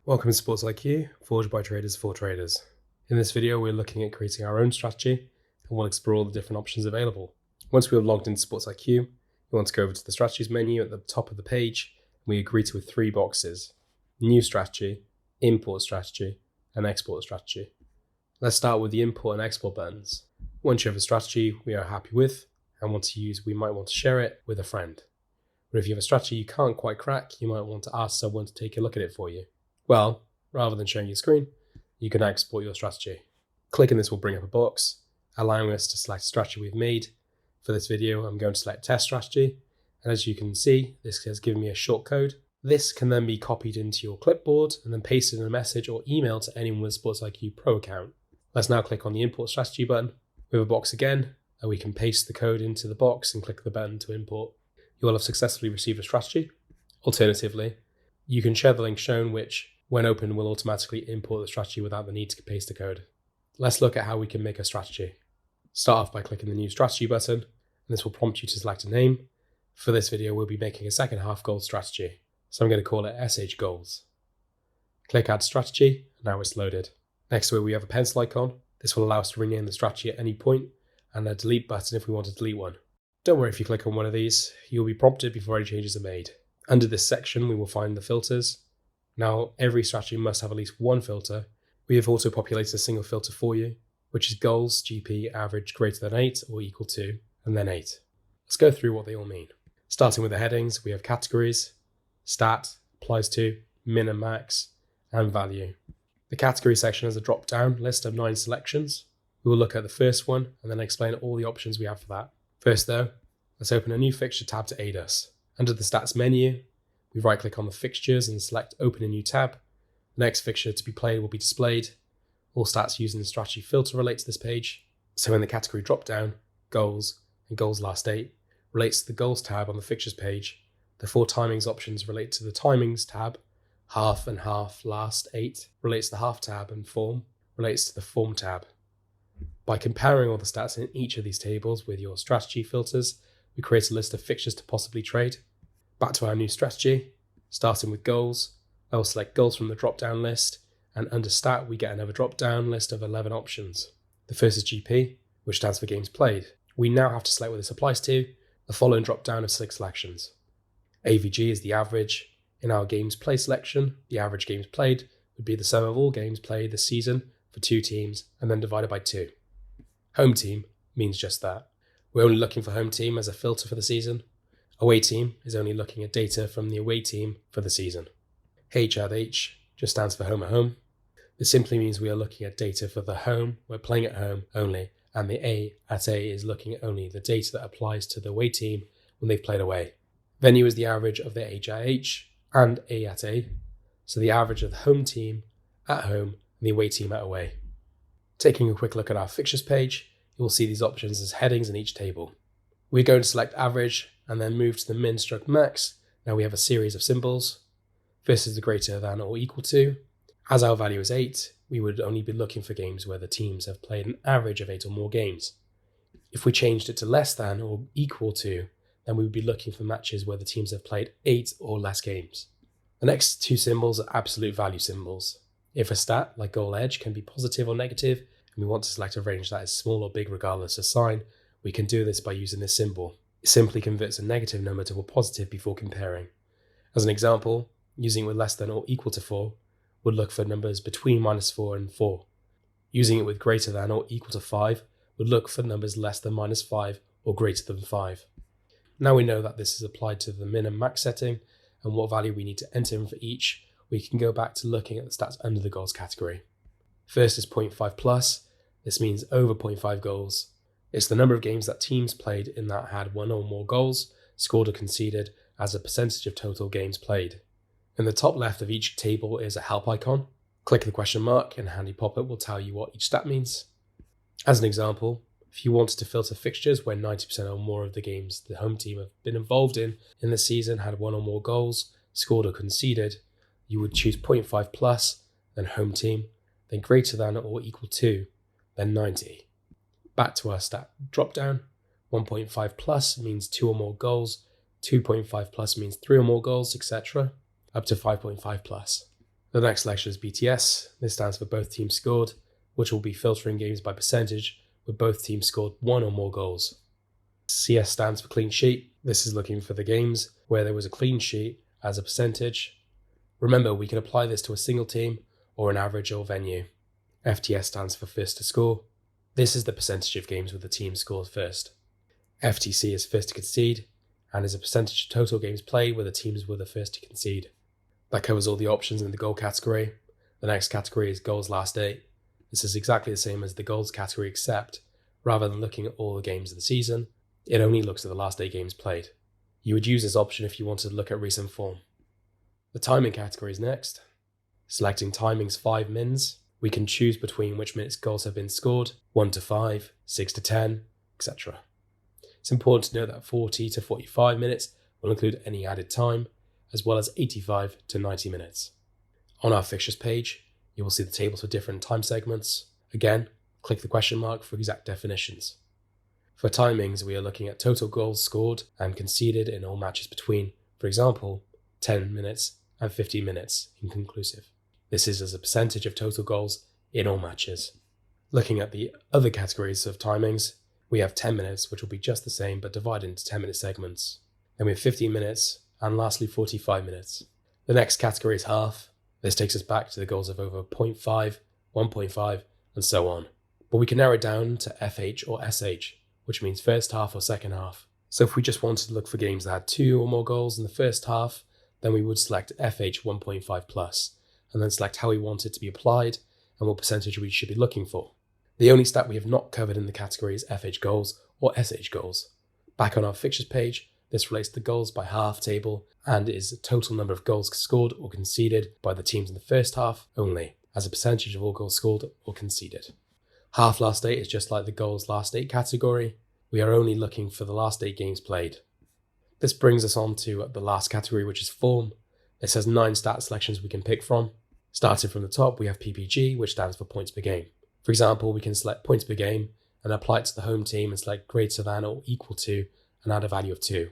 Welcome to Sports IQ, forged by traders for traders. In this video, we're looking at creating our own strategy and we'll explore all the different options available. Once we have logged into Sports IQ, we want to go over to the strategies menu at the top of the page. We agree to with three boxes: new strategy, import strategy, and export strategy. Let's start with the import and export buttons. Once you have a strategy we are happy with and want to use, we might want to share it with a friend. But if you have a strategy you can't quite crack, you might want to ask someone to take a look at it for you. Well, rather than showing your screen, you can export your strategy. Clicking this will bring up a box, allowing us to select a strategy we've made. For this video, I'm going to select test strategy. And as you can see, this has given me a short code. This can then be copied into your clipboard and then pasted in a message or email to anyone with a Sports IQ Pro account. Let's now click on the import strategy button. We have a box again, and we can paste the code into the box and click the button to import. You will have successfully received a strategy. Alternatively, you can share the link shown, which when open will automatically import the strategy without the need to paste the code. Let's look at how we can make a strategy. Start off by clicking the new strategy button, and this will prompt you to select a name. For this video, we'll be making a second half goal strategy, so I'm going to call it SH Goals. Click Add Strategy, and now it's loaded. Next to it, we have a pencil icon. This will allow us to rename the strategy at any point, and a delete button if we want to delete one. Don't worry if you click on one of these, you'll be prompted before any changes are made. Under this section, we will find the filters. Now, every strategy must have at least one filter. We have also populated a single filter for you, which is goals, GP, average greater than 8 or equal to, and then 8. Let's go through what they all mean. Starting with the headings, we have categories, stat, applies to, min and max, and value. The category section has a drop-down list of 9 selections. We will look at the first one and then explain all the options we have for that. First though, let's open a new fixture tab to aid us. Under the stats menu, we right-click on the fixtures and select Open a New tab. The next fixture to be played will be displayed. All stats using the strategy filter relate to this page. So in the category drop-down, Goals and Goals Last 8 relates to the Goals tab on the fixtures page. The 4 timings options relate to the Timings tab. Half and Half Last 8 relates to the Half tab, and Form relates to the Form tab. By comparing all the stats in each of these tables with your strategy filters, we create a list of fixtures to possibly trade. Back to our new strategy, starting with goals. I will select goals from the drop-down list, and under stat we get another drop-down list of 11 options. The first is GP, which stands for games played. We now have to select what this applies to, the following drop-down of 6 selections. AVG is the average. In our games played selection, the average games played would be the sum of all games played this season for 2 teams and then divided by 2. Home team means just that. We're only looking for home team as a filter for the season. Away team is only looking at data from the away team for the season. H at H just stands for home at home. This simply means we are looking at data for the home, we're playing at home only, and the A at A is looking at only the data that applies to the away team when they've played away. Venue is the average of the H at H and A at A, so the average of the home team at home and the away team at away. Taking a quick look at our fixtures page, you will see these options as headings in each table. We're going to select average and then move to the min stroke max. Now we have a series of symbols. First is the greater than or equal to. As our value is 8, we would only be looking for games where the teams have played an average of 8 or more games. If we changed it to less than or equal to, then we would be looking for matches where the teams have played 8 or less games. The next 2 symbols are absolute value symbols. If a stat, like goal edge, can be positive or negative, and we want to select a range that is small or big regardless of sign, we can do this by using this symbol. It simply converts a negative number to a positive before comparing. As an example, using it with less than or equal to 4 would look for numbers between -4 and 4. Using it with greater than or equal to 5 would look for numbers less than -5 or greater than 5. Now we know that this is applied to the min and max setting and what value we need to enter in for each, we can go back to looking at the stats under the goals category. First is 0.5 plus. This means over 0.5 goals. It's the number of games that teams played in that had 1 or more goals, scored or conceded as a percentage of total games played. In the top left of each table is a help icon. Click the question mark and a handy pop-up will tell you what each stat means. As an example, if you wanted to filter fixtures where 90% or more of the games the home team have been involved in the season had 1 or more goals, scored or conceded, you would choose 0.5 plus, then home team, then greater than or equal to, then 90. Back to our stat drop-down. 1.5 plus means 2 or more goals, 2.5 plus means 3 or more goals, etc., up to 5.5 plus. The next selection is BTS. This stands for both teams scored, which will be filtering games by percentage where both teams scored one or more goals. CS stands for clean sheet. This is looking for the games where there was a clean sheet as a percentage. Remember, we can apply this to a single team or an average or venue. FTS stands for first to score. This is the percentage of games where the team scored first. FTC is first to concede and is a percentage of total games played where the teams were the first to concede. That covers all the options in the goal category. The next category is goals last 8. This is exactly the same as the goals category, except rather than looking at all the games of the season, it only looks at the last 8 games played. You would use this option if you wanted to look at recent form. The timing category is next. Selecting timings 5 mins, we can choose between which minutes goals have been scored, 1 to 5, 6 to 10, etc. It's important to note that 40 to 45 minutes will include any added time, as well as 85 to 90 minutes. On our fixtures page, you will see the tables for different time segments. Again, click the question mark for exact definitions. For timings, we are looking at total goals scored and conceded in all matches between, for example, 10 minutes and 15 minutes inconclusive. This is as a percentage of total goals in all matches. Looking at the other categories of timings, we have 10 minutes, which will be just the same but divided into 10-minute segments. Then we have 15 minutes, and lastly 45 minutes. The next category is half. This takes us back to the goals of over 0.5, 1.5, and so on. But we can narrow it down to FH or SH, which means first half or second half. So if we just wanted to look for games that had 2 or more goals in the first half, then we would select FH 1.5 plus, and then select how we want it to be applied and what percentage we should be looking for. The only stat we have not covered in the category is FH goals or SH goals. Back on our fixtures page, this relates to the goals by half table and is the total number of goals scored or conceded by the teams in the first half only, as a percentage of all goals scored or conceded. Half last 8 is just like the goals last 8 category. We are only looking for the last 8 games played. This brings us on to the last category, which is form. This has 9 stat selections we can pick from. Starting from the top, we have PPG, which stands for points per game. For example, we can select points per game and apply it to the home team and select greater than or equal to and add a value of 2.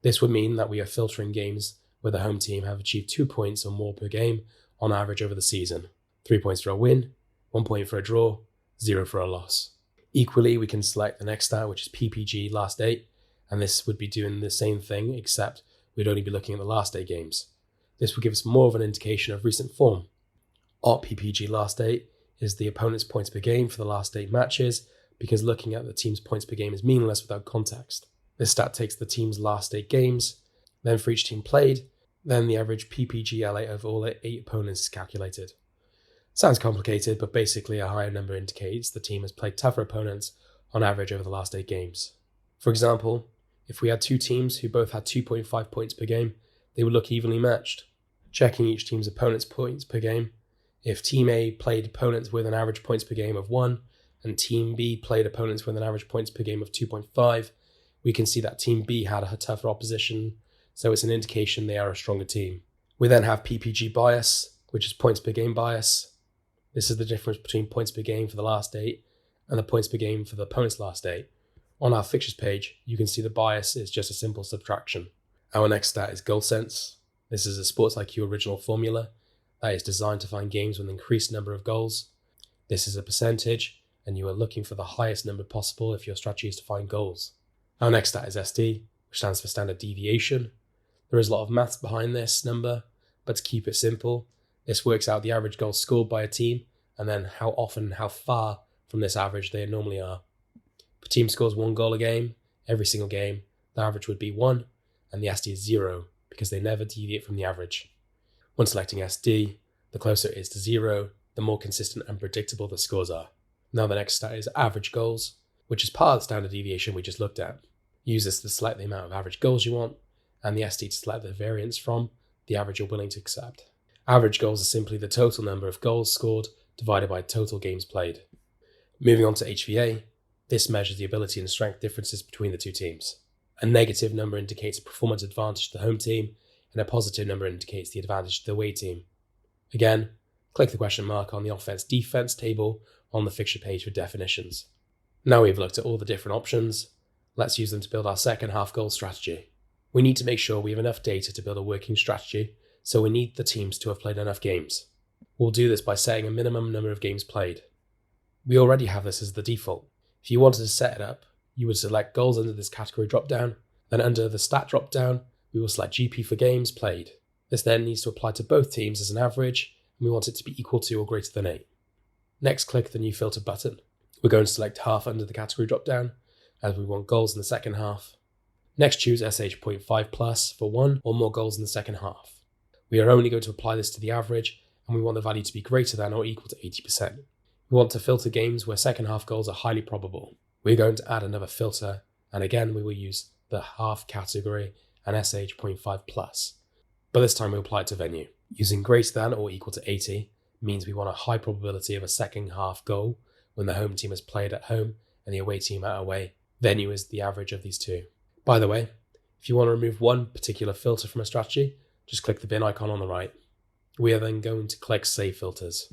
This would mean that we are filtering games where the home team have achieved 2 points or more per game on average over the season. 3 points for a win, 1 point for a draw, 0 for a loss. Equally, we can select the next stat, which is PPG last 8, and this would be doing the same thing, except we'd only be looking at the last 8 games. This would give us more of an indication of recent form. Our PPG last 8 is the opponent's points per game for the last 8 matches, because looking at the team's points per game is meaningless without context. This stat takes the team's last 8 games, then for each team played, then the average PPG LA of all 8 opponents is calculated. Sounds complicated, but basically a higher number indicates the team has played tougher opponents on average over the last 8 games. For example, if we had 2 teams who both had 2.5 points per game, they would look evenly matched. Checking each team's opponent's points per game, if Team A played opponents with an average points per game of 1, and Team B played opponents with an average points per game of 2.5, we can see that Team B had a tougher opposition, so it's an indication they are a stronger team. We then have PPG bias, which is points per game bias. This is the difference between points per game for the last 8 and the points per game for the opponent's last 8. On our fixtures page, you can see the bias is just a simple subtraction. Our next stat is GoalSense. This is a Sports IQ original formula that is designed to find games with an increased number of goals. This is a percentage, and you are looking for the highest number possible if your strategy is to find goals. Our next stat is ST, which stands for standard deviation. There is a lot of maths behind this number, but to keep it simple, this works out the average goals scored by a team and then how often and how far from this average they normally are. If a team scores 1 goal a game, every single game, the average would be 1, and the ST is 0 because they never deviate from the average. When selecting SD, the closer it is to 0, the more consistent and predictable the scores are. Now the next stat is average goals, which is part of the standard deviation we just looked at. Use this to select the amount of average goals you want, and the ST to select the variance from the average you're willing to accept. Average goals is simply the total number of goals scored divided by total games played. Moving on to HVA, this measures the ability and strength differences between the two teams. A negative number indicates a performance advantage to the home team, and a positive number indicates the advantage to the away team. Again, click the question mark on the offense-defense table on the fixture page for definitions. Now we've looked at all the different options, let's use them to build our second half goal strategy. We need to make sure we have enough data to build a working strategy, so we need the teams to have played enough games. We'll do this by setting a minimum number of games played. We already have this as the default. If you wanted to set it up, you would select goals under this category dropdown, then under the stat dropdown, we will select GP for games played. This then needs to apply to both teams as an average, and we want it to be equal to or greater than 8. Next, click the new filter button. We're going to select half under the category dropdown, as we want goals in the second half. Next, choose sh.5 plus for 1 or more goals in the second half. We are only going to apply this to the average, and we want the value to be greater than or equal to 80%. We want to filter games where second half goals are highly probable. We're going to add another filter, and again we will use the half category and sh.5 plus. But this time we'll apply it to venue. Using greater than or equal to 80 means we want a high probability of a second half goal when the home team has played at home and the away team at away. Venue is the average of these two. By the way, if you want to remove one particular filter from a strategy, just click the bin icon on the right. We are then going to click Save Filters.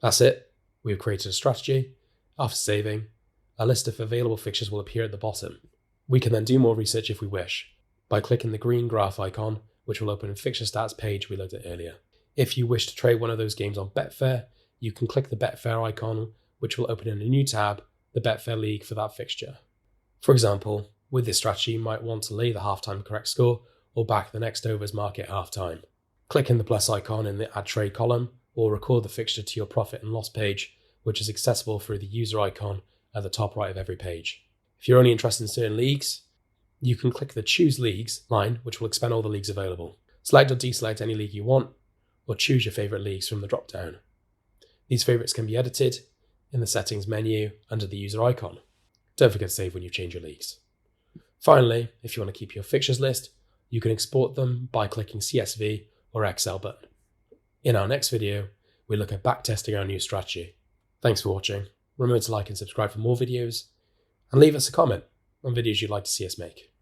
That's it. We've created a strategy. After saving, a list of available fixtures will appear at the bottom. We can then do more research if we wish, by clicking the green graph icon, which will open a fixture stats page we looked at earlier. If you wish to trade one of those games on Betfair, you can click the Betfair icon, which will open in a new tab, the Betfair League for that fixture. For example, with this strategy, you might want to lay the halftime correct score or back the next over's mark at halftime. Click in the plus icon in the Add Trade column, or record the fixture to your profit and loss page, which is accessible through the user icon at the top right of every page. If you're only interested in certain leagues, you can click the Choose Leagues line, which will expand all the leagues available. Select or deselect any league you want, or choose your favourite leagues from the drop-down. These favourites can be edited in the Settings menu under the user icon. Don't forget to save when you change your leagues. Finally, if you want to keep your fixtures list, you can export them by clicking CSV or Excel button. In our next video, we look at backtesting our new strategy. Thanks for watching. Remember to like and subscribe for more videos, and leave us a comment on videos you'd like to see us make.